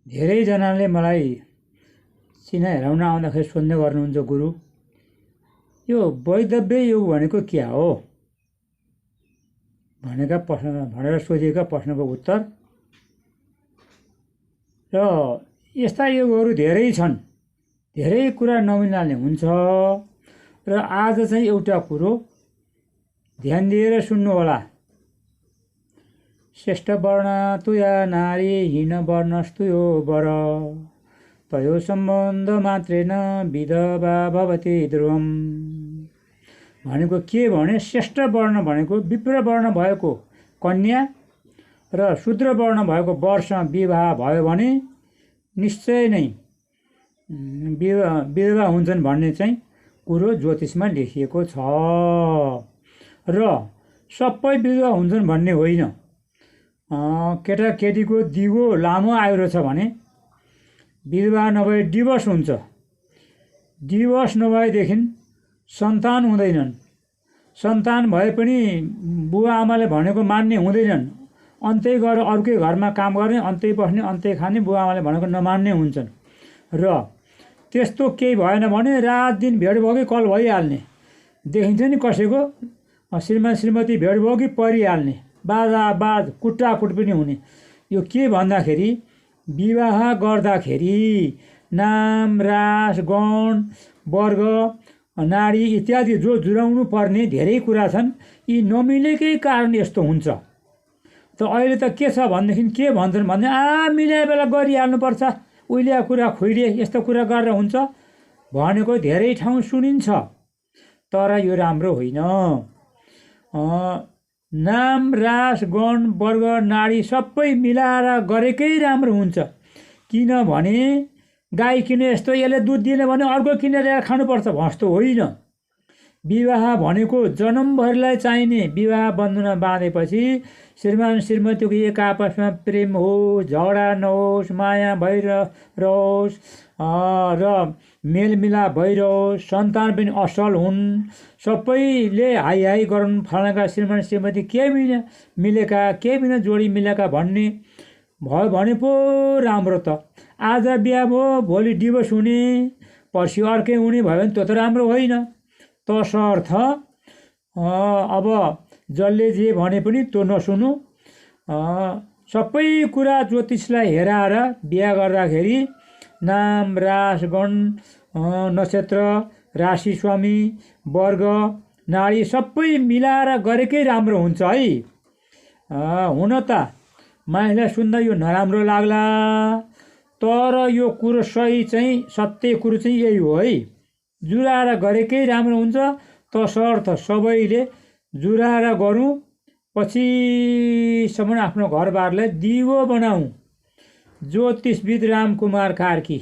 धेरैजनाले मलाई चिना हेराउन आउँदाखेरि सोध्ने गर्नुहुन्छ, गुरु यो वैदव्य योग भनेको क्या हो भनेर सोधिएका प्रश्नको उत्तर। र यस्ता योगहरू धेरै छन्, धेरै कुरा नमिल्नाले हुन्छ। र आज चाहिँ एउटा कुरो ध्यान दिएर सुन्नु होला। श्रेष्ठ वर्ण तुया नारी हीन वर्णस्तुयो वर तयो सम्बन्ध मात्रेन विधवा भवति ध्रुवम भनेको के भने श्रेष्ठ वर्ण भनेको विप्र वर्ण भएको कन्या र शूद्र वर्ण भएको वरसँग विवाह भयो भने निश्चय नै विधवा हुन्छन् भन्ने चाहिँ कुरो ज्योतिषमा लेखिएको छ। र सबै विधवा हुन्छन् भन्ने होइन। केटाकेटीको दिगो लामो आयु रहेछ भने विधवा नभए डिभोर्स हुन्छ। डिभोर्स नभएदेखि सन्तान हुँदैनन्। सन्तान भए पनि बुवा आमाले भनेको मान्ने हुँदैनन्। अन्तै गएर अर्कै घरमा काम गर्ने, अन्तै बस्ने, अन्तै खाने, बुवा आमाले भनेको नमान्ने हुन्छन्। र त्यस्तो केही भएन भने रात दिन भेट भयो कि कल भइहाल्ने देखिन्छ नि। कसैको श्रीमान श्रीमती भेट भयो कि परिहाल्ने, बाजाबाज कुटाकुट पनि हुने। यो के भन्दाखेरि विवाह गर्दाखेरि नाम रास गण वर्ग नारी इत्यादि जो जुराउनु पर्ने धेरै कुरा छन्। यी नमिलेकै कारण यस्तो हुन्छ। त अहिले त के छ भनेदेखि के भन्छन् भने मिलाए बेला गरिहाल्नुपर्छ, उहिलेको कुरा खुइले यस्तो कुरा गरेर हुन्छ भनेको धेरै ठाउँ सुनिन्छ। तर यो राम्रो होइन। नाम रास गण वर्ग नारी सबै मिलाएर गरेकै राम्रो हुन्छ। किनभने गाई किने यस्तो यसले दुध दिने भने अर्को किनेर ल्याएर खानुपर्छ भस्तो होइन। विवाह भनेको जन्मभरिलाई चाहिने विवाह बन्धन बाँधेपछि श्रीमान श्रीमतीको एक आपसमा प्रेम होस्, झगडा नहोस्, माया भइरहोस् र मेलमिलाप भइरहोस्, सन्तान पनि असल हुन्, सबैले हाई हाई गरून्, फलानाका श्रीमान श्रीमती के मिलेका के बिना जोडी मिलेका भन्ने भयो भने पो राम्रो त। आज बिहा भयो, भोलि डिभोर्स हुने, पर्सि अर्कै हुने भयो भने त्यो त राम्रो होइन। तसर्थ अब जसले जे भने पनि त्यो नसुनु। सबै कुरा ज्योतिषलाई हेराएर बिहा गर्दाखेरि नाम रास गण नक्षत्र राशि स्वामी वर्ग नारी सबै मिलाएर गरेकै राम्रो हुन्छ है। हुन त मानिसलाई सुन्दा यो नराम्रो लाग्ला, तर यो कुरो सही चाहिँ सत्य कुरो चाहिँ यही हो है। जुराएर गरेकै राम्रो हुन्छ। तसर्थ सबैले जुराएर गरौँ, पछिसम्म आफ्नो घरबारलाई दिगो बनाऊ। ज्योतिषविद रामकुमार कार्की।